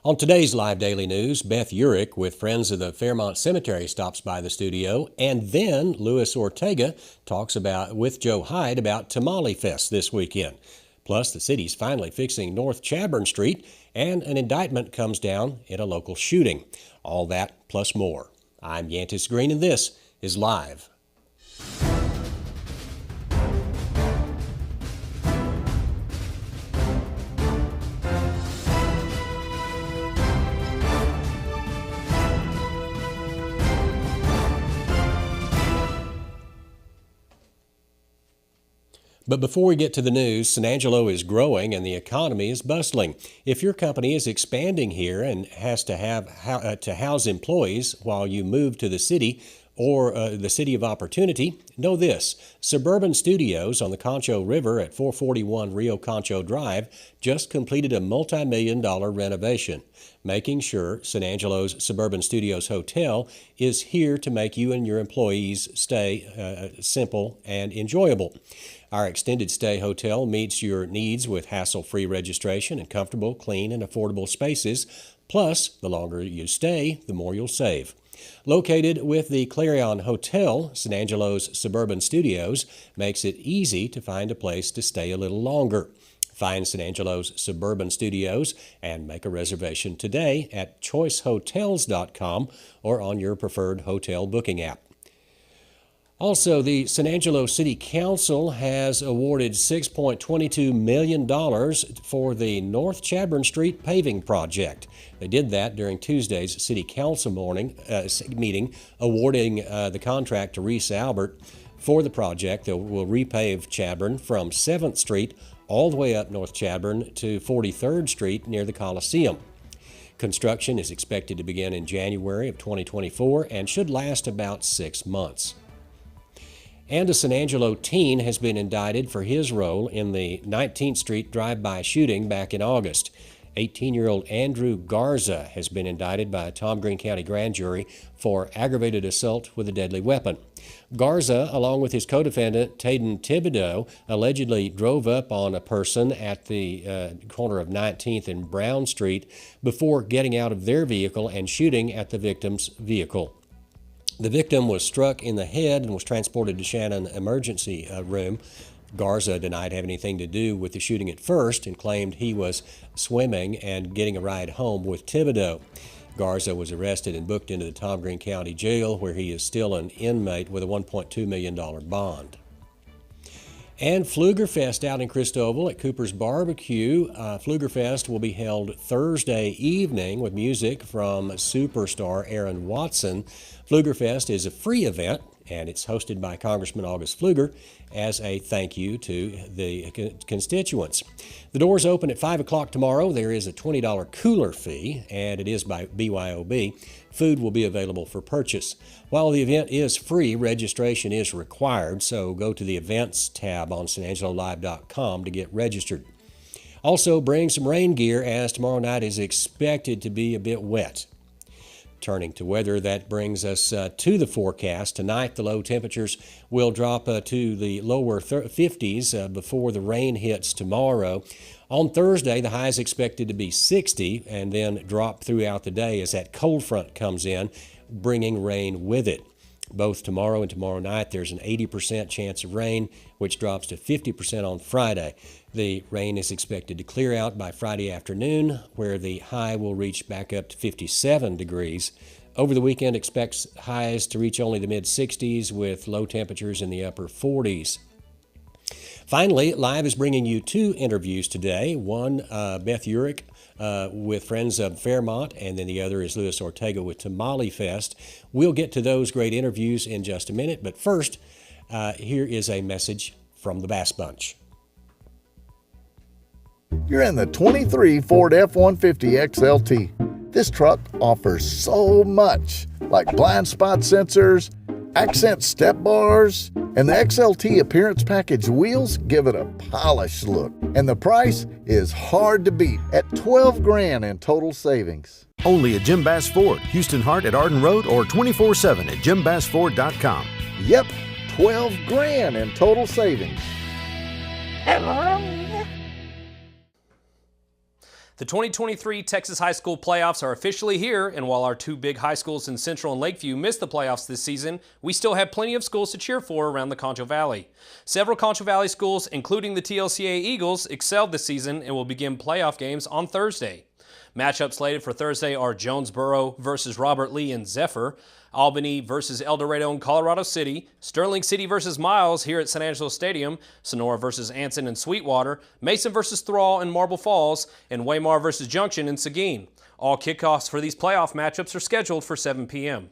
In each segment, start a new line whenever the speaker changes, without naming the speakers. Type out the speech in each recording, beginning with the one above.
On today's Live Daily News, Beth Uherik with Friends of the Fairmount Cemetery stops by the studio, and then Louis Urteaga talks with Joe Hyde about Tamale Fest this weekend. Plus, the city's finally fixing North Chadbourne Street, and an indictment comes down in a local shooting. All that plus more. I'm Yantis Green, and this is Live. But before we get to the news, San Angelo is growing and the economy is bustling. If your company is expanding here and has to house employees while you move to the city or the city of opportunity, know this: Suburban Studios on the Concho River at 441 Rio Concho Drive just completed a multi-million-dollar renovation, making sure San Angelo's Suburban Studios Hotel is here to make you and your employees' stay simple and enjoyable. Our extended stay hotel meets your needs with hassle-free registration and comfortable, clean, and affordable spaces. Plus, the longer you stay, the more you'll save. Located with the Clarion Hotel, San Angelo's Suburban Studios makes it easy to find a place to stay a little longer. Find San Angelo's Suburban Studios and make a reservation today at choicehotels.com or on your preferred hotel booking app. Also, the San Angelo City Council has awarded $6.22 million for the North Chadbourne Street paving project. They did that during Tuesday's City Council meeting, awarding the contract to Reese Albert for the project that will repave Chadbourne from 7th Street all the way up North Chadbourne to 43rd Street near the Coliseum. Construction is expected to begin in January of 2024 and should last about 6 months. And a San Angelo teen has been indicted for his role in the 19th Street drive-by shooting back in August. 18-year-old Andrew Garza has been indicted by a Tom Green County grand jury for aggravated assault with a deadly weapon. Garza, along with his co-defendant Taden Thibodeau, allegedly drove up on a person at the corner of 19th and Brown Street before getting out of their vehicle and shooting at the victim's vehicle. The victim was struck in the head and was transported to Shannon Emergency Room. Garza denied having anything to do with the shooting at first and claimed he was swimming and getting a ride home with Thibodeau. Garza was arrested and booked into the Tom Green County Jail, where he is still an inmate with a $1.2 million bond. And Pflugerfest out in Christoval at Cooper's Barbecue. Pflugerfest will be held Thursday evening with music from superstar Aaron Watson. Pflugerfest is a free event, and it's hosted by Congressman August Pfluger as a thank you to the constituents. The doors open at 5 o'clock tomorrow. There is a $20 cooler fee, and it is by BYOB. Food will be available for purchase. While the event is free, registration is required, so go to the Events tab on sanangelolive.com to get registered. Also, bring some rain gear, as tomorrow night is expected to be a bit wet. Turning to weather, that brings us to the forecast. Tonight, the low temperatures will drop to the lower 50s before the rain hits tomorrow. On Thursday, the high is expected to be 60 and then drop throughout the day as that cold front comes in, bringing rain with it. Both tomorrow and tomorrow night, there's an 80% chance of rain, which drops to 50% on Friday. The rain is expected to clear out by Friday afternoon, where the high will reach back up to 57 degrees. Over the weekend, expects highs to reach only the mid-60s with low temperatures in the upper 40s. Finally, Live is bringing you 2 interviews today. One, Beth Uherik with Friends of Fairmount, and then the other is Louis Urteaga with Tamale Fest. We'll get to those great interviews in just a minute, but first, here is a message from the Bass Bunch.
You're in the 23 Ford F-150 XLT. This truck offers so much, like blind spot sensors, accent step bars, and the XLT Appearance Package wheels give it a polished look. And the price is hard to beat at $12,000 in total savings.
Only at Jim Bass Ford, Houston Hart at Arden Road, or 24/7 at jimbassford.com.
Yep, $12,000 in total savings.
The 2023 Texas High School playoffs are officially here, and while our two big high schools in Central and Lakeview missed the playoffs this season, we still have plenty of schools to cheer for around the Concho Valley. Several Concho Valley schools, including the TLCA Eagles, excelled this season and will begin playoff games on Thursday. Matchups slated for Thursday are Jonesboro versus Robert Lee and Zephyr, Albany versus El Dorado and Colorado City, Sterling City versus Miles here at San Angelo Stadium, Sonora versus Anson and Sweetwater, Mason versus Thrall and Marble Falls, and Waymar versus Junction in Seguin. All kickoffs for these playoff matchups are scheduled for 7 p.m.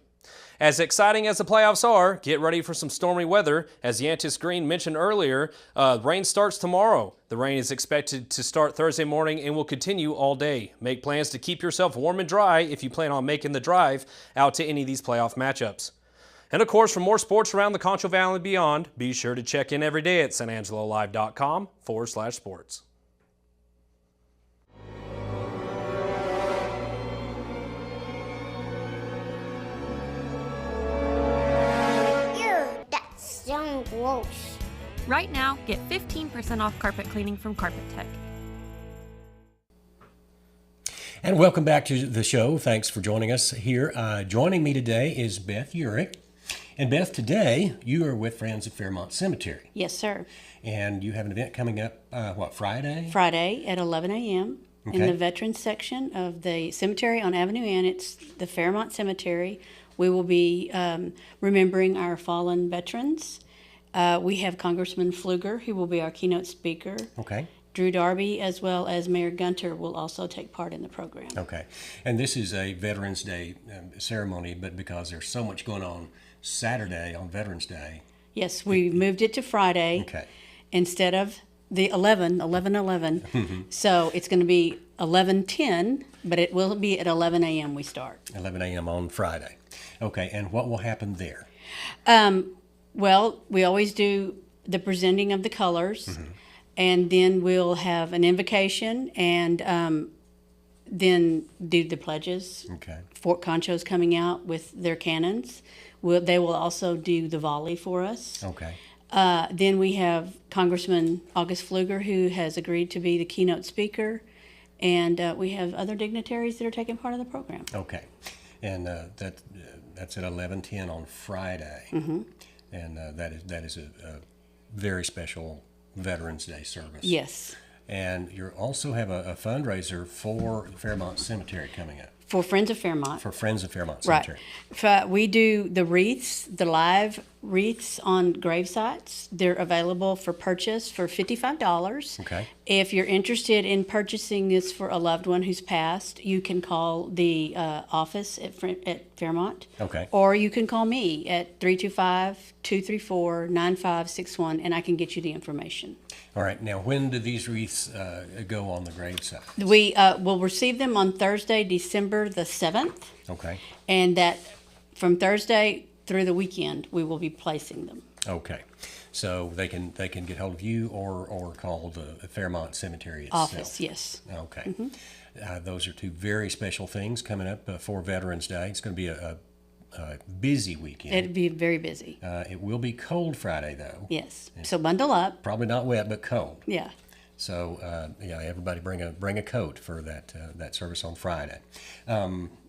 As exciting as the playoffs are, get ready for some stormy weather. As Yantis Green mentioned earlier, rain starts tomorrow. The rain is expected to start Thursday morning and will continue all day. Make plans to keep yourself warm and dry if you plan on making the drive out to any of these playoff matchups. And of course, for more sports around the Concho Valley and beyond, be sure to check in every day at sanangelolive.com/sports.
So gross.
Right now, get 15% off carpet cleaning from Carpet Tech.
And welcome back to the show. Thanks for joining us here. Joining me today is Beth Uherik. And Beth, today you are with Friends of Fairmount Cemetery.
Yes, sir.
And you have an event coming up, Friday?
Friday at 11 a.m. in the Veterans section of the cemetery on Avenue N. It's the Fairmount Cemetery. We will be remembering our fallen veterans. We have Congressman Pfluger, who will be our keynote speaker.
Okay.
Drew Darby, as well as Mayor Gunter, will also take part in the program.
Okay. And this is a Veterans Day ceremony, but because there's so much going on Saturday on Veterans Day.
Yes, we moved it to Friday instead of the 11. So it's going to be 11:10, but it will be at 11 a.m. we start.
11 a.m. on Friday. Okay, and what will happen there?
Well, we always do the presenting of the colors, and then we'll have an invocation, and then do the pledges.
Okay.
Fort Concho's coming out with their cannons. They will also do the volley for us.
Okay.
Then we have Congressman August Pfluger, who has agreed to be the keynote speaker, and we have other dignitaries that are taking part of the program.
Okay. And that's at 11:10 on Friday. And that is a very special Veterans Day service.
Yes.
And you also have a fundraiser for Fairmount Cemetery coming up.
For Friends of Fairmount.
For Friends of Fairmount Cemetery.
Right. We do the wreaths, the live wreaths on grave sites. They're available for purchase for $55.
Okay.
If you're interested in purchasing this for a loved one who's passed, you can call the office at Fairmount.
Okay.
Or you can call me at 325-234-9561, and I can get you the information.
All right. Now, when do these wreaths go on the gravesite?
We will receive them on Thursday, December the 7th.
Okay.
And that from Thursday through the weekend, we will be placing them.
Okay. So they can get hold of you or call the Fairmount Cemetery itself.
Office, yes.
Okay. Those are two very special things coming up for Veterans Day. It's going to be a busy weekend.
It'll be very busy.
It will be cold Friday, though.
Yes. So bundle up.
Probably not wet, but cold.
Yeah.
So everybody bring a coat for that service on Friday.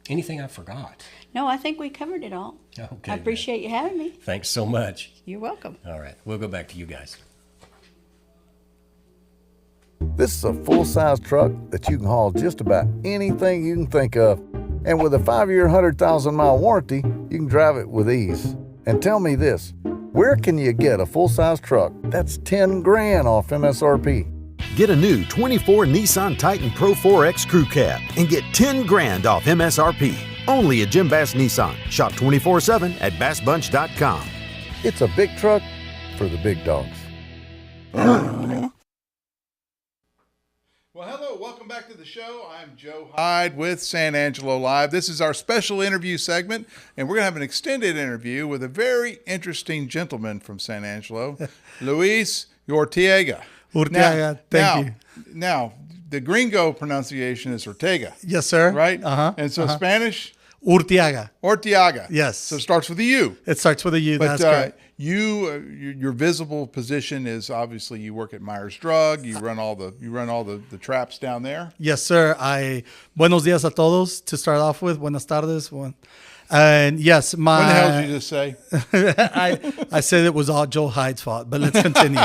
Anything I forgot?
No, I think we covered it all.
Okay.
I appreciate you having me.
Thanks so much.
You're welcome.
All right, we'll go back to you guys.
This is a full-size truck that you can haul just about anything you can think of. And with a 5-year, 100,000-mile warranty, you can drive it with ease. And tell me this, where can you get a full-size truck that's $10,000 off MSRP?
Get a new 24 Nissan Titan Pro 4X Crew Cab and get $10,000 off MSRP. Only at Jim Bass Nissan. Shop 24/7 at bassbunch.com.
It's a big truck for the big dogs.
Well, hello, welcome back to the show. I'm Joe Hyde with San Angelo Live. This is our special interview segment, and we're going to have an extended interview with a very interesting gentleman from San Angelo, Luis Urteaga.
Urteaga, thank you.
Now, the gringo pronunciation is Ortega.
Yes, sir.
Right? And so Spanish?
Urteaga.
Urteaga.
Yes.
So it starts with a U.
It starts with a U, that's correct.
your visible position is obviously you work at Myers Drug. You run all the traps down there.
Yes, sir. Buenos días a todos to start off with. Buenas tardes. And yes,
What the hell did you just say?
I said it was all Joe Hyde's fault, but let's continue.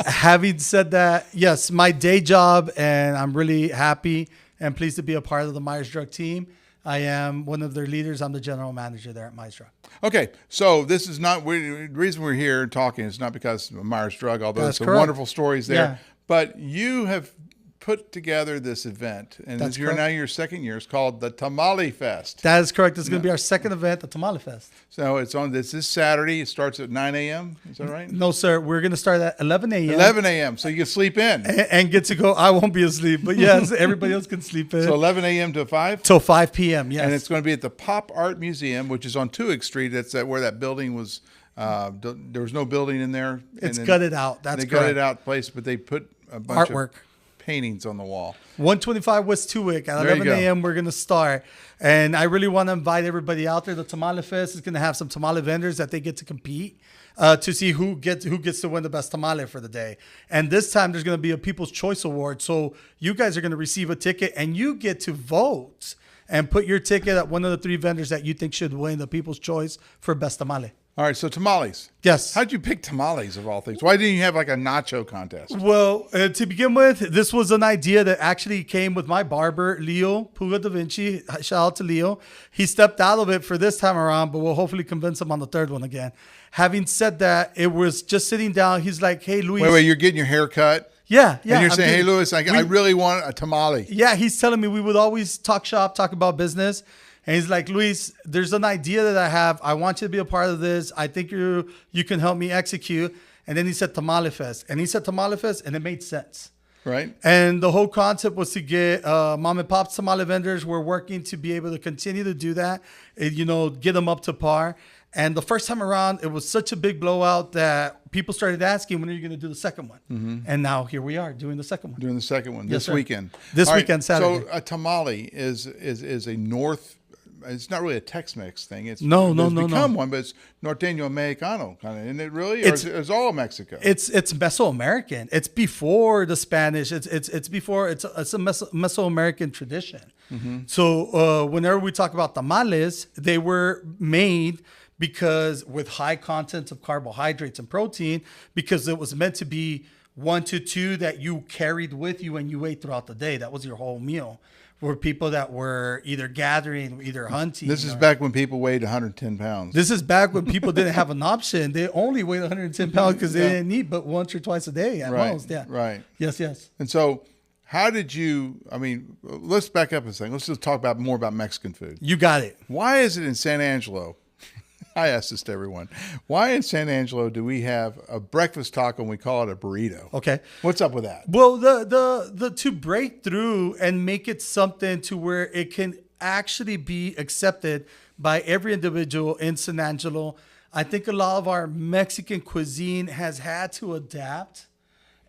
Having said that, yes, my day job, and I'm really happy and pleased to be a part of the Myers Drug team. I am one of their leaders. I'm the general manager there at Myers Drug.
Okay, so this is not the reason we're here talking. It's not because of Myers Drug, although
That's
there's some
correct.
wonderful stories there.
Yeah.
But you have put together this event, and
That's
you're
correct.
now your second year. It's called the Tamale Fest.
That is correct. It's going to be our second event, the Tamale Fest.
So it's on this Saturday. It starts at 9 a.m. Is that right?
No, sir. We're going to start at 11 a.m.
11 a.m. So you can sleep in.
And get to go. I won't be asleep, but yes, everybody else can sleep in.
So 11 a.m. to 5?
Till 5 p.m., yes.
And it's going to be at the Pop Art Museum, which is on Tuig Street. That's where that building was. There was no building in there.
It's gutted out. That's
they
correct.
gutted out place, but they put a bunch
Artwork.
of paintings on the wall.
125 West Tuig at
There you
11
go.
a.m. We're going to start. And I really want to invite everybody out there. The Tamale Fest is going to have some tamale vendors that they get to compete to see who gets to win the best tamale for the day. And this time there's going to be a People's Choice Award. So you guys are going to receive a ticket and you get to vote and put your ticket at one of the 3 vendors that you think should win the People's Choice for best tamale.
All right, so tamales.
Yes.
How'd you pick tamales of all things? Why didn't you have like a nacho contest?
Well, to begin with, this was an idea that actually came with my barber, Leo Puga Da Vinci. Shout out to Leo. He stepped out of it for this time around, but we'll hopefully convince him on the third one again. Having said that, it was just sitting down. He's like, hey, Luis.
Wait, you're getting your hair cut?
Yeah.
And you're
I'm
saying, hey,
getting-
Louis, I really want a tamale.
Yeah, he's telling me we would always talk shop, talk about business. And he's like, Luis, there's an idea that I have. I want you to be a part of this. I think you can help me execute. And then he said Tamale Fest. And he said Tamale Fest, and it made sense.
Right.
And the whole concept was to get mom and pop tamale vendors. We're working to be able to continue to do that, get them up to par. And the first time around, it was such a big blowout that people started asking, when are you going to do the second one? Mm-hmm. And now here we are doing the second one.
Doing the second one
Yes,
this
sir.
weekend.
This
All right,
weekend, Saturday.
So a tamale is a North. It's not really a Tex-Mex thing. It's
No.
become one, but it's Norteño Americano kind of. Isn't it really? Or it's all Mexico.
It's Mesoamerican. It's before the Spanish. It's before. It's a Mesoamerican tradition. Mm-hmm. So whenever we talk about tamales, they were made because with high content of carbohydrates and protein, because it was meant to be 1 to 2 that you carried with you and you ate throughout the day. That was your whole meal. For people that were either gathering, either hunting.
This is back when people weighed 110 pounds.
This is back when people didn't have an option. They only weighed 110 pounds because they didn't eat but once or twice a day at most. Yeah.
Right.
Yes.
And so how did you, let's back up a second. Let's just talk more about Mexican food.
You got it.
Why is it in San Angelo? I ask this to everyone. Why in San Angelo do we have a breakfast taco and we call it a burrito?
Okay.
What's up with that?
Well, the to break through and make it something to where it can actually be accepted by every individual in San Angelo. I think a lot of our Mexican cuisine has had to adapt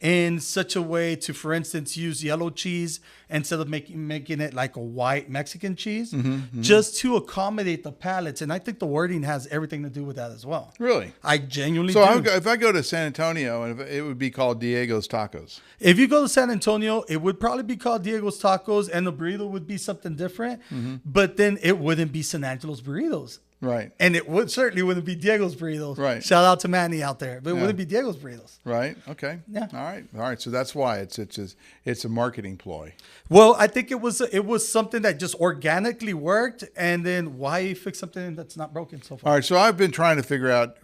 in such a way to, for instance, use yellow cheese instead of making it like a white Mexican cheese, just to accommodate the palates. And I think the wording has everything to do with that as well.
Really?
I genuinely
So
do.
if I go to San Antonio, it would be called Diego's Tacos.
If you go to San Antonio, it would probably be called Diego's Tacos, and the burrito would be something different. But then it wouldn't be San Angelo's Burritos.
Right.
And it certainly wouldn't be Diego's Burritos.
Right.
Shout out to Manny out there. But it wouldn't be Diego's Burritos.
Right. Okay.
Yeah.
All right. So that's why it's a marketing ploy.
Well, I think it was something that just organically worked. And then why fix something that's not broken so far?
All right. So I've been trying to figure out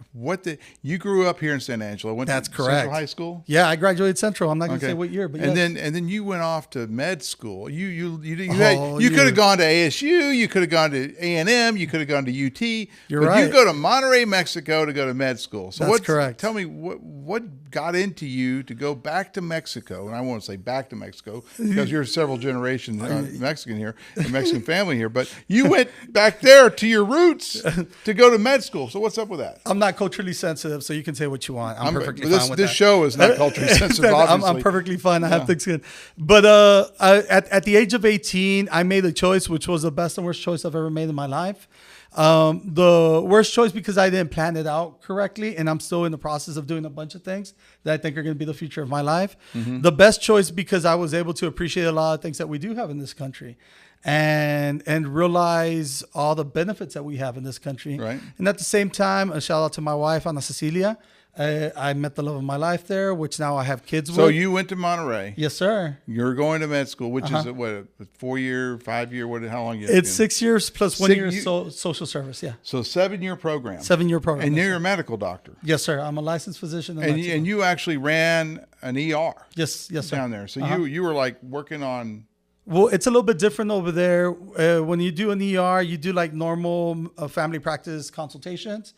you grew up here in San Angelo. Went
That's
to
correct.
Central High School?
Yeah, I graduated Central. I'm not going to say what year, but
and
yes.
then you went off to med school. You
Oh,
could have gone to ASU. You could have gone to A&M. You could have gone to UT.
You're
but
right.
You go to Monterey, Mexico to go to med school. So
That's correct.
Tell me what got into you to go back to Mexico? And I won't say back to Mexico because you're several generations Mexican here, a Mexican family here. But you went back there to your roots to go to med school. So what's up with that?
I'm not culturally sensitive, so you can say what you want. I'm perfectly fine with that.
This show is not culturally sensitive, obviously.
I'm perfectly fine. I have thick skin. But at the age of 18, I made a choice, which was the best and worst choice I've ever made in my life. The worst choice because I didn't plan it out correctly, and I'm still in the process of doing a bunch of things that I think are going to be the future of my life. The best choice because I was able to appreciate a lot of things that we do have in this country, and realize all the benefits that we have in this country.
Right.
And at the same time, a shout out to my wife, Ana Cecilia. I met the love of my life there, which now I have kids with.
So you went to Monterey.
Yes, sir.
You're going to med school, which is what, a 4-year, 5-year? What? How long?
It's 6 years plus 1 year social service. Yeah.
So 7-year program.
7-year program.
And
yes,
you're
sir.
a medical doctor.
Yes, sir. I'm a licensed physician.
And you actually ran an ER.
Yes, sir.
Down there. So you were like working on.
Well, it's a little bit different over there. When you do an ER, you do like normal family practice consultations,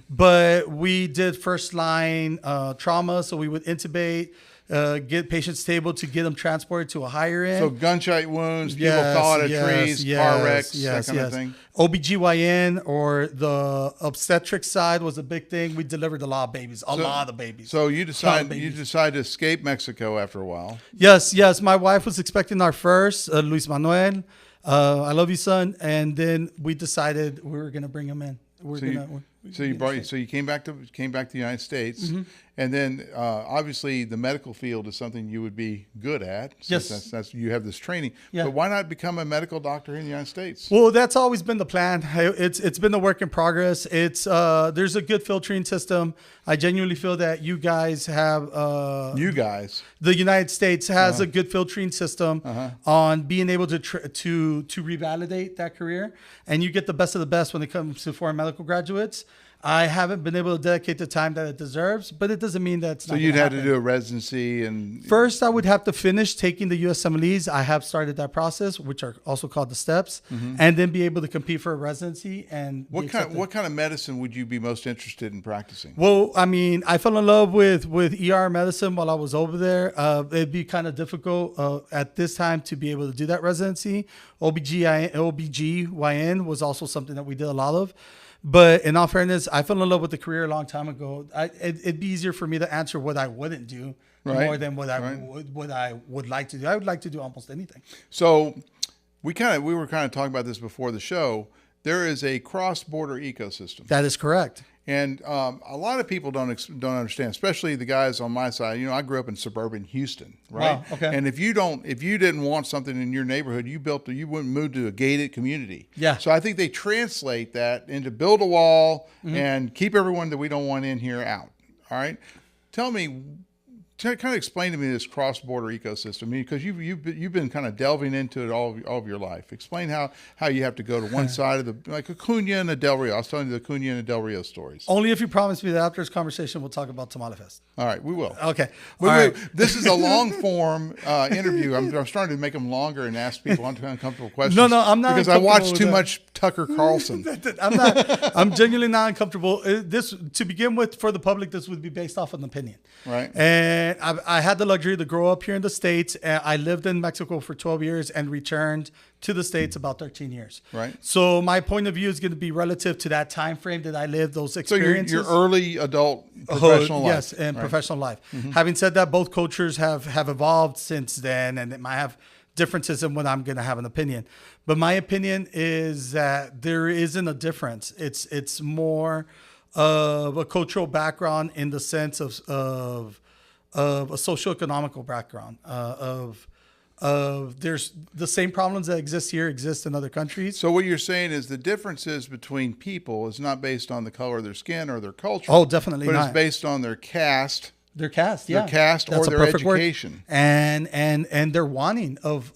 but we did first line trauma. So we would intubate, get patients stable to get them transported to a higher end.
So gunshot wounds, people fall out of trees, car wrecks, that kind of thing.
OBGYN or the obstetric side was a big thing. We delivered a lot of babies, a lot of babies.
So you decide to escape Mexico after a while.
Yes. My wife was expecting our first, Luis Manuel. I love you, son. And then we decided we were going to bring him in.
So you came back to the United States, and then obviously the medical field is something you would be good at.
Yes,
that's you have this training.
Yeah.
But why not become a medical doctor in the United States?
Well, that's always been the plan. It's been a work in progress. It's there's a good filtering system. I genuinely feel that you guys have the United States has a good filtering system on being able to revalidate that career, and you get the best of the best when it comes to foreign medical graduates. I haven't been able to dedicate the time that it deserves, but it doesn't mean that it's not.
So you'd have to do a residency, and
first I would have to finish taking the USMLEs. I have started that process, which are also called the steps, and then be able to compete for a residency. And
what kind of medicine would you be most interested in practicing?
Well, I mean, I fell in love with ER medicine while I was over there. It'd be kind of difficult at this time to be able to do that residency. OBGYN was also something that we did a lot of. But in all fairness, I fell in love with the career a long time ago. It'd be easier for me to answer what I wouldn't do more than what I would like to do. I would like to do almost anything.
So we were kind of talking about this before the show. There is a cross-border ecosystem.
That is correct.
And a lot of people don't understand, especially the guys on my side. You know, I grew up in suburban Houston, right?
Wow, okay.
And if you didn't want something in your neighborhood, you wouldn't move to a gated community.
Yeah.
So I think they translate that into build a wall and keep everyone that we don't want in here out. All right. Tell me. Kind of explain to me this cross-border ecosystem. I mean, because you've been kind of delving into it all of your life. Explain how you have to go to one side of the, like Acuna and the Del Rio. I was telling you the Acuna and the Del Rio stories.
Only if you promise me that after this conversation we'll talk about Tamale Fest.
All right, we will.
Okay.
This is a long-form interview. I'm starting to make them longer and ask people uncomfortable questions.
No, I'm not.
Because I watch too much Tucker Carlson.
I'm not. I'm genuinely not uncomfortable. This, to begin with, for the public, this would be based off an opinion.
Right.
And I had the luxury to grow up here in the States. I lived in Mexico for 12 years and returned to the States about 13 years.
Right.
So my point of view is going to be relative to that time frame that I lived, those experiences.
So your early adult professional life.
Yes, and professional life. Having said that, both cultures have evolved since then, and it might have differences in what I'm going to have an opinion. But my opinion is that there isn't a difference. It's more of a cultural background in the sense of a socioeconomical background of there's the same problems that exist here exist in other countries.
So what you're saying is the differences between people is not based on the color of their skin or their culture.
Oh, definitely
not. But
not.
it's based on their caste.
Their caste, yeah.
Their caste or their education.
And their wanting of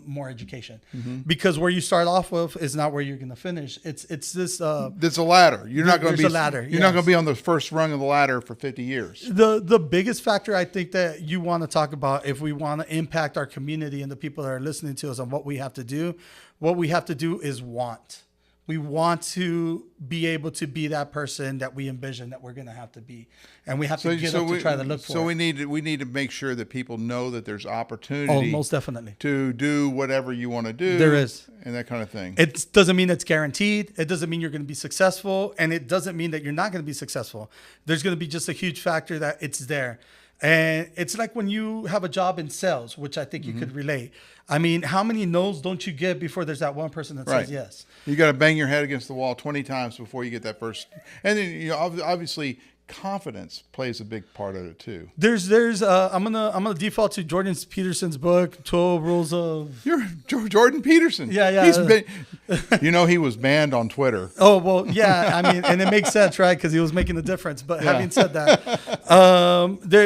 more education. Because where you start off with is not where you're going to finish. It's this.
There's a ladder. You're not going to be.
There's a ladder.
You're not going to be on the first rung of the ladder for 50 years.
The biggest factor I think that you want to talk about if we want to impact our community and the people that are listening to us on what we have to do is want. We want to be able to be that person that we envision that we're going to have to be, and we have to get up to try to look for.
So we need to make sure that people know that there's opportunity.
Oh, most definitely.
To do whatever you want to do.
There is,
and that kind of thing.
It doesn't mean it's guaranteed. It doesn't mean you're going to be successful, and it doesn't mean that you're not going to be successful. There's going to be just a huge factor that it's there. And it's like when you have a job in sales, which I think you could relate. I mean, how many no's don't you get before there's that one person that says yes?
You got to bang your head against the wall 20 times before you get that first. And then obviously confidence plays a big part of it too.
I'm gonna default to Jordan Peterson's book, 12 Rules of.
You're Jordan Peterson.
Yeah.
He was banned on Twitter.
Oh well, yeah. I mean, and it makes sense, right? Because he was making a difference. But having said that,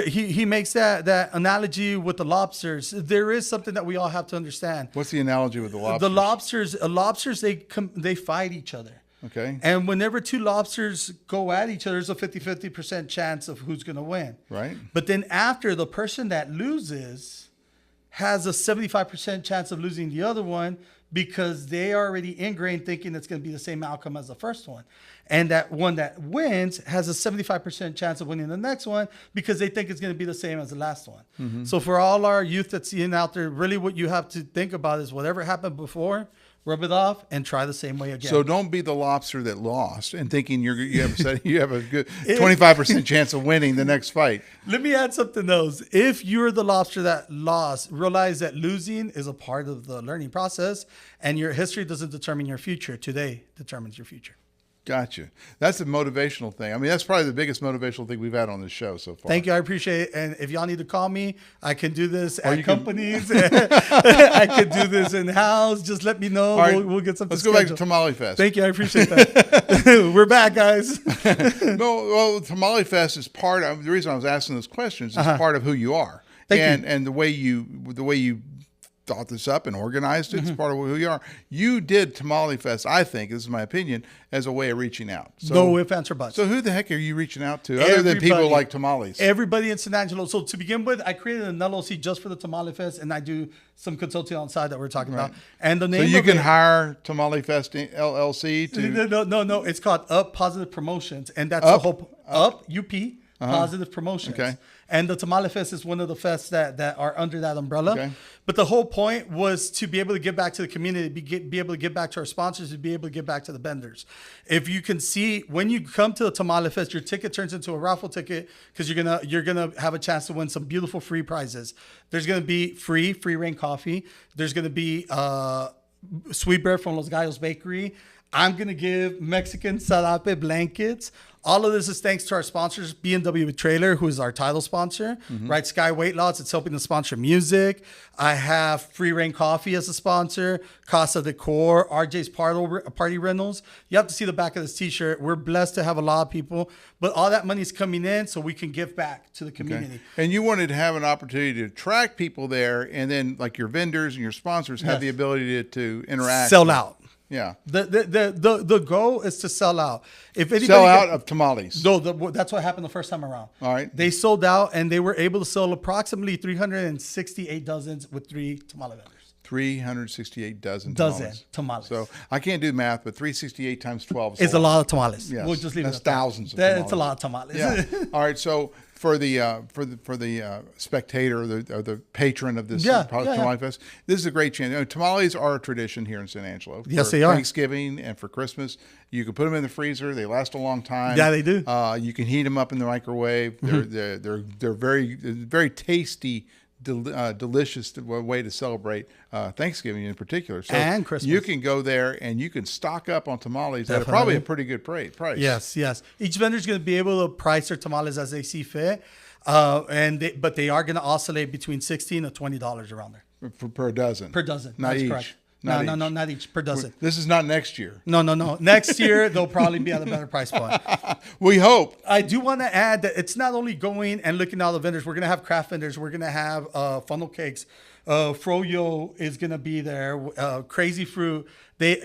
he makes that analogy with the lobsters. There is something that we all have to understand.
What's the analogy with the lobsters?
The lobsters, they fight each other.
Okay.
And whenever two lobsters go at each other, there's a 50% chance of who's going to win.
Right.
But then after, the person that loses has a 75% chance of losing the other one because they are already ingrained thinking it's going to be the same outcome as the first one. And that one that wins has a 75% chance of winning the next one because they think it's going to be the same as the last one. Mm-hmm. So for all our youth that's seeing out there, really what you have to think about is whatever happened before, rub it off and try the same way again.
So don't be the lobster that lost and thinking you have a good 25% chance of winning the next fight.
Let me add something else. If you're the lobster that lost, realize that losing is a part of the learning process, and your history doesn't determine your future. Today determines your future.
Gotcha. That's a motivational thing. I mean, that's probably the biggest motivational thing we've had on this show so far.
Thank you. I appreciate it. And if y'all need to call me, I can do this at companies. I can do this in-house. Just let me know.
Right.
We'll get something
Let's go back to Tamale Fest.
Thank you. I appreciate that. We're back, guys.
Well, Tamale Fest is part of the reason I was asking those questions. Is part of who you are.
Thank you.
And the way you thought this up and organized it. It's part of who you are. You did Tamale Fest, I think, this is my opinion, as a way of reaching out. So,
no ifs, ands, or buts.
So who the heck are you reaching out to other than people like tamales?
Everybody in San Angelo. So to begin with, I created an LLC just for the Tamale Fest, and I do some consulting on the side that we're talking about. And the name
so you can hire Tamale Fest LLC to...
No. It's called Up Positive Promotions, and that's the whole... Up, UP, Positive Promotions.
Okay.
And the Tamale Fest is one of the fests that are under that umbrella.
Okay.
But the whole point was to be able to give back to the community, be able to give back to our sponsors, to be able to give back to the vendors. If you can see, when you come to the Tamale Fest, your ticket turns into a raffle ticket because you're gonna have a chance to win some beautiful free prizes. There's gonna be free reign coffee. There's gonna be sweet bread from Los Gallos Bakery. I'm going to give Mexican sarape blankets. All of this is thanks to our sponsors, B&W Trailer, who is our title sponsor, right? Sky Weight Loss, it's helping to sponsor music. I have Free Reign Coffee as a sponsor, Casa Decor, RJ's Party Rentals. You have to see the back of this t-shirt. We're blessed to have a lot of people, but all that money is coming in so we can give back to the community.
Okay. And you wanted to have an opportunity to attract people there, and then like your vendors and your sponsors have the ability to interact.
Sell out.
Yeah.
The goal is to sell out. If anybody
sell out of tamales.
No, that's what happened the first time around.
All right.
They sold out, and they were able to sell approximately 368 dozens with 3 tamale vendors.
368 dozen
tamales.
So I can't do math, but 368 times 12
is a lot of tamales.
Yes.
We'll just leave
That's
it at
thousands of tamales.
It's a lot of tamales.
Yeah. All right. So for the spectator or the patron of this Tamale Fest, this is a great chance. Tamales are a tradition here in San Angelo.
Yes, they are.
Thanksgiving and for Christmas. You can put them in the freezer. They last a long time.
Yeah, they do.
You can heat them up in the microwave. They're very tasty. Delicious way to celebrate Thanksgiving in particular. So
and Christmas.
You can go there and you can stock up on tamales at probably a pretty good price.
Yes. Each vendor is going to be able to price their tamales as they see fit, but they are going to oscillate between $16 to $20 around there.
Per dozen.
Per dozen.
Not
That's
each.
correct.
No,
not each. Per dozen.
This is not next year.
No. Next year, they'll probably be at a better price point.
We hope.
I do want to add that it's not only going and looking at all the vendors. We're going to have craft vendors. We're going to have funnel cakes. Froyo is going to be there. Crazy Fruit.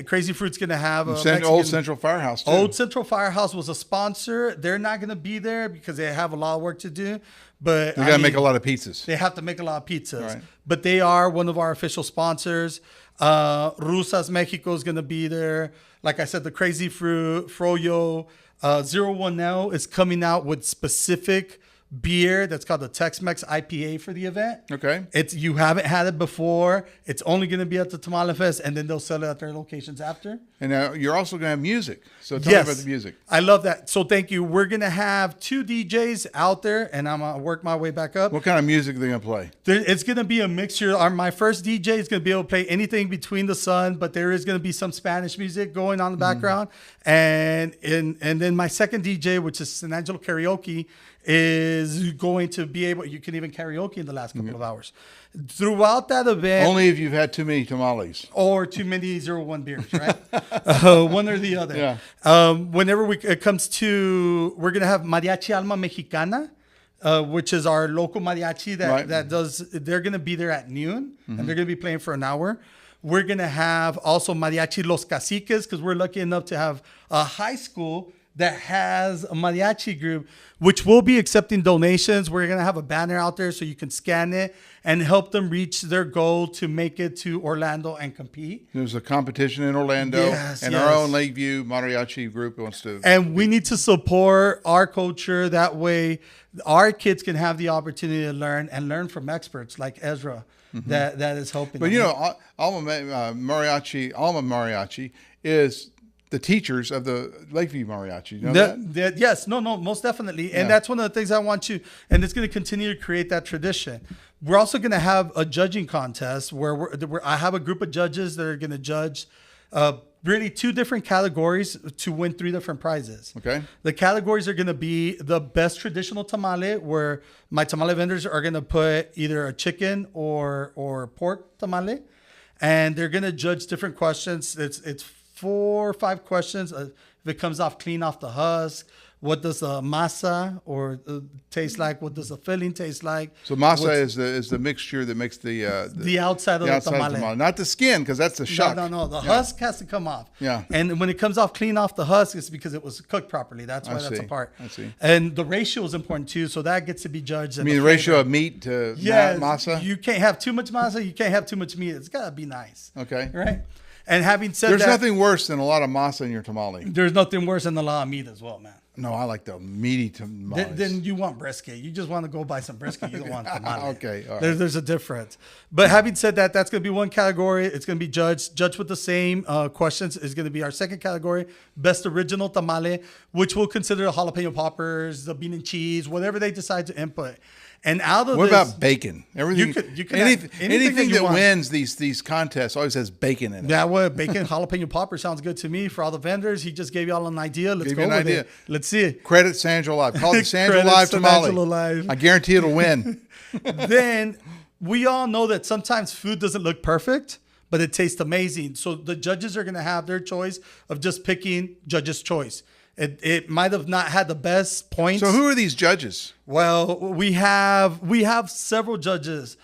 Crazy Fruit's going to have
Old Central Firehouse, too.
Old Central Firehouse was a sponsor. They're not going to be there because they have a lot of work to do. But
they got to make a lot of pizzas.
They have to make a lot of pizzas.
Right.
But they are one of our official sponsors. Rusas Mexico is going to be there. Like I said, the Crazy Fruit, Froyo, 01 Now is coming out with specific beer that's called the Tex-Mex IPA for the event.
Okay.
You haven't had it before. It's only going to be at the Tamale Fest, and then they'll sell it at their locations after.
And now you're also going to have music. So tell me about the music.
I love that. So thank you. We're going to have 2 DJs out there, and I'm going to work my way back up.
What kind of music are they going to play?
It's going to be a mixture. My first DJ is going to be able to play anything between the sun, but there is going to be some Spanish music going on in the background. And then my second DJ, which is San Angelo Karaoke, is going to be able, you can even karaoke in the last couple of hours. Throughout that event.
Only if you've had too many tamales.
Or too many 01 beers, right? One or the other.
Yeah.
Whenever it comes to, we're going to have Mariachi Alma Mexicana, which is our local mariachi that does, they're going to be there at noon, and they're going to be playing for an hour. We're going to have also Mariachi Los Caciques, because we're lucky enough to have a high school that has a mariachi group, which will be accepting donations. We're going to have a banner out there so you can scan it and help them reach their goal to make it to Orlando and compete.
There's a competition in Orlando, our own Lakeview mariachi group wants to.
And we need to support our culture. That way our kids can have the opportunity to learn from experts like Ezra that is helping.
But Alma Mariachi is the teachers of the Lakeview Mariachi. You know that?
Yes, no, most definitely. And that's one of the things I want you, and it's going to continue to create that tradition. We're also going to have a judging contest where I have a group of judges that are going to judge really 2 different categories to win 3 different prizes.
Okay.
The categories are going to be the best traditional tamale, where my tamale vendors are going to put either a chicken or pork tamale, and they're going to judge different questions. It's 4 or 5 questions. If it comes off clean off the husk, what does the masa taste like? What does the filling taste like?
So masa is the mixture that makes the
outside of the tamale.
Not the skin, because that's the shuck.
No. The husk has to come off.
Yeah.
And when it comes off clean off the husk, it's because it was cooked properly. That's why that's a part.
I see.
And the ratio is important too, so that gets to be judged.
I mean, the ratio of meat to masa?
You can't have too much masa. You can't have too much meat. It's got to be nice.
Okay.
Right? And having said
There's
that,
nothing worse than a lot of masa in your tamale.
There's nothing worse than a lot of meat as well, man.
No, I like the meaty tamales.
Then you want brisket. You just want to go buy some brisket. You don't want tamale.
Okay, all right.
There's a difference. But having said that, that's going to be one category. It's going to be judged with the same questions. Is going to be our second category, best original tamale, which we'll consider the jalapeno poppers, the bean and cheese, whatever they decide to input. And out of
what about bacon? Everything.
You can
anything that wins these contests always has bacon in it.
Yeah, well, bacon jalapeno popper sounds good to me. For all the vendors, he just gave you all an idea. Let's go with it. Let's see it.
Credit San Angelo Live. Call it San Angelo Live tamale. I guarantee it'll win.
Then we all know that sometimes food doesn't look perfect, but it tastes amazing. So the judges are going to have their choice of just picking judge's choice. It might have not had the best points.
So who are these judges?
Well, we have several judges.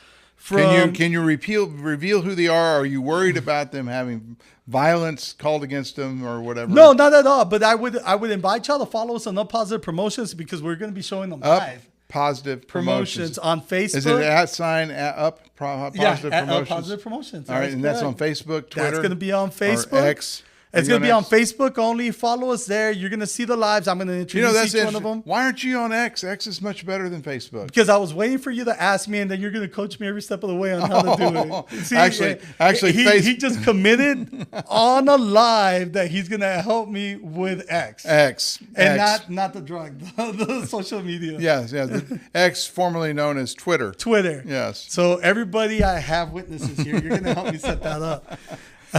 Can you reveal who they are? Are you worried about them having violence called against them or whatever?
No, not at all. But I would invite y'all to follow us on Up Positive Promotions, because we're going to be showing them live.
Positive Promotions
on Facebook.
Is it @Up Positive Promotions?
Up Positive Promotions.
All right, and that's on Facebook, Twitter.
That's going to be on Facebook.
Or X.
It's going to be on Facebook only. Follow us there. You're going to see the lives. I'm going to introduce each one of them.
Why aren't you on X? X is much better than Facebook.
Because I was waiting for you to ask me, and then you're going to coach me every step of the way on how to do it. See,
actually,
he just committed on a live that he's going to help me with X. And not the drug, the social media.
Yes. X, formerly known as Twitter. Yes.
So everybody, I have witnesses here. You're going to help me set that up.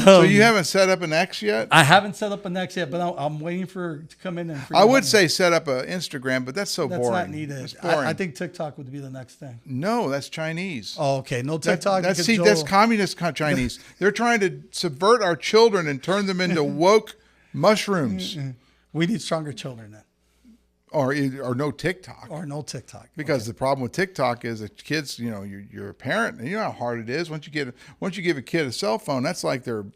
So you haven't set up an X yet?
I haven't set up an X yet, but I'm waiting to come in.
I would say set up an Instagram, but that's boring.
That's not needed.
It's boring.
I think TikTok would be the next thing.
No, that's Chinese.
Oh, okay. No TikTok.
That's communist Chinese. They're trying to subvert our children and turn them into woke mushrooms.
We need stronger children then.
Or no TikTok. Because the problem with TikTok is that kids, you're a parent, and you know how hard it is. Once you give a kid a cell phone, that's like their,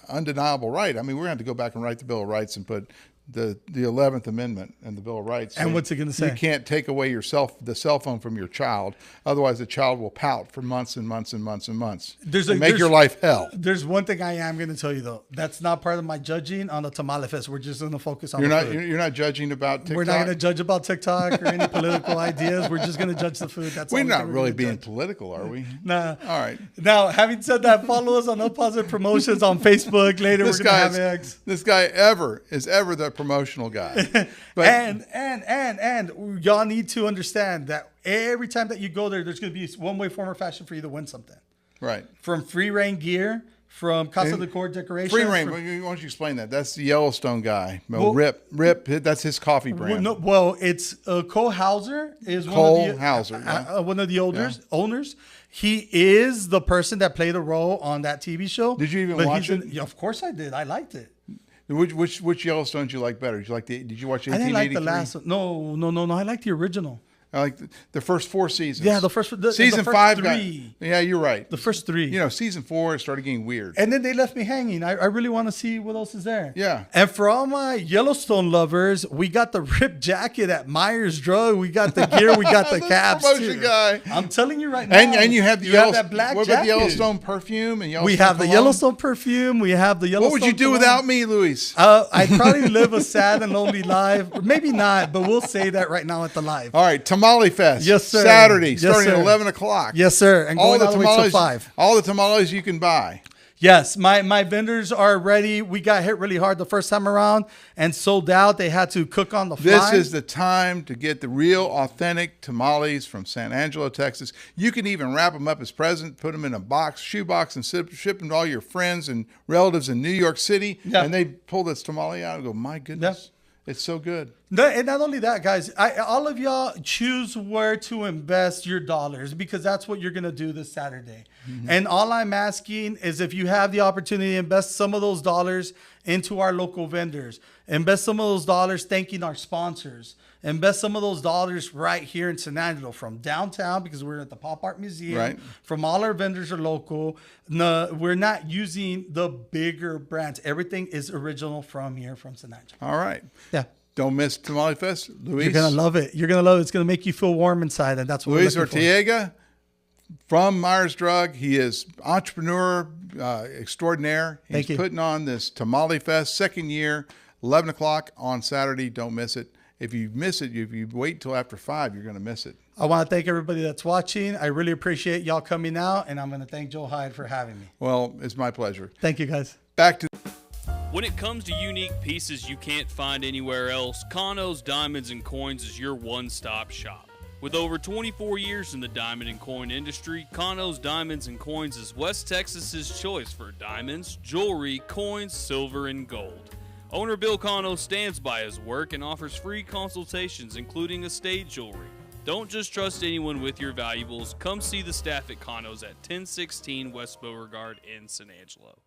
undeniable right. I mean, we're going to have to go back and write the Bill of Rights and put the 11th Amendment and the Bill of Rights.
And what's it going to say?
You can't take away the cell phone from your child. Otherwise, the child will pout for months and months and months and months. Make your life hell.
There's one thing I am going to tell you, though. That's not part of my judging on the Tamale Fest. We're just going to focus on the food.
You're not judging about TikTok?
We're not going to judge about TikTok or any political ideas. We're just going to judge the food. That's
We're
all
not really being
judge.
political, are we?
Nah.
All right.
Now, having said that, follow us on Opposite Promotions on Facebook. Later, we're going to have eggs.
This guy is ever the promotional guy. But,
and y'all need to understand that every time that you go there, there's going to be one way, form, or fashion for you to win something.
Right.
From free reign gear, from Casa Decor decorations.
Free reign. Why don't you explain that? That's the Yellowstone guy. Rip. That's his coffee brand.
It's Cole Hauser is
one
of the owners. He is the person that played a role on that TV show.
Did you even watch it?
Yeah, of course I did. I liked it.
Which Yellowstone did you like better? Did you watch 1883?
I didn't like the last one. No. I liked the original.
I like the first 4 seasons.
Yeah, the first
season
the first
5
3.
Yeah, you're right.
The first 3.
Season 4 started getting weird.
And then they left me hanging. I really want to see what else is there.
Yeah.
And for all my Yellowstone lovers, we got the ripped jacket at Myers Drug. We got the gear. We got the caps
promotion guy.
I'm telling you right now.
And you have
that black
what
jacket.
About the Yellowstone perfume and Yellowstone
We have
cologne?
the Yellowstone perfume. We have the Yellowstone.
What would you do without me, Luis?
I'd probably live a sad and lonely life. Or maybe not, but we'll say that right now at the live.
All right, Tamale Fest.
Yes, sir.
Saturday,
Yes,
starting
sir.
at 11 o'clock.
Yes, sir. And going all the way till 5.
All the tamales you can buy.
Yes, my vendors are ready. We got hit really hard the first time around and sold out. They had to cook on the fly.
This is the time to get the real, authentic tamales from San Angelo, Texas. You can even wrap them up as presents, put them in a shoebox, and ship them to all your friends and relatives in New York City. Yeah. And they pull this tamale out and go, my goodness. Yeah. It's so good.
And not only that, guys, all of y'all choose where to invest your dollars because that's what you're going to do this Saturday. Mm-hmm. And all I'm asking is if you have the opportunity to invest some of those dollars into our local vendors, invest some of those dollars thanking our sponsors, invest some of those dollars right here in San Angelo from downtown because we're at the Pop Art Museum. Right. From all our vendors are local. No, we're not using the bigger brands. Everything is original from here from San Angelo.
All right.
Yeah.
Don't miss Tamale Fest. Luis.
You're going to love it. You're going to love it. It's going to make you feel warm inside, and that's what
Luis
we're looking
Urteaga from Myers Drug. He is entrepreneur extraordinaire. He's putting on this Tamale Fest, 2nd year, 11 o'clock on Saturday. Don't miss it. If you miss it, if you wait till after 5, you're going to miss it.
I want to thank everybody that's watching. I really appreciate y'all coming out, and I'm going to thank Joe Hyde for having me.
Well, it's my pleasure.
Thank you, guys.
Back to...
When it comes to unique pieces you can't find anywhere else, Kano's Diamonds and Coins is your one-stop shop. With over 24 years in the diamond and coin industry, Kano's Diamonds and Coins is West Texas's choice for diamonds, jewelry, coins, silver, and gold. Owner Bill Kano stands by his work and offers free consultations, including estate jewelry. Don't just trust anyone with your valuables. Come see the staff at Kano's at 1016 West Beauregard in San Angelo.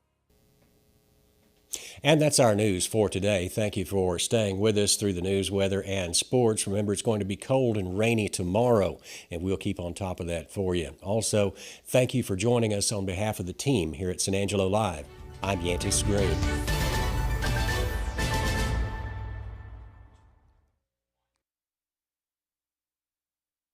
And that's our news for today. Thank you for staying with us through the news, weather, and sports. Remember, it's going to be cold and rainy tomorrow, and we'll keep on top of that for you. Also, thank you for joining us on behalf of the team here at San Angelo Live. I'm Yantis Green.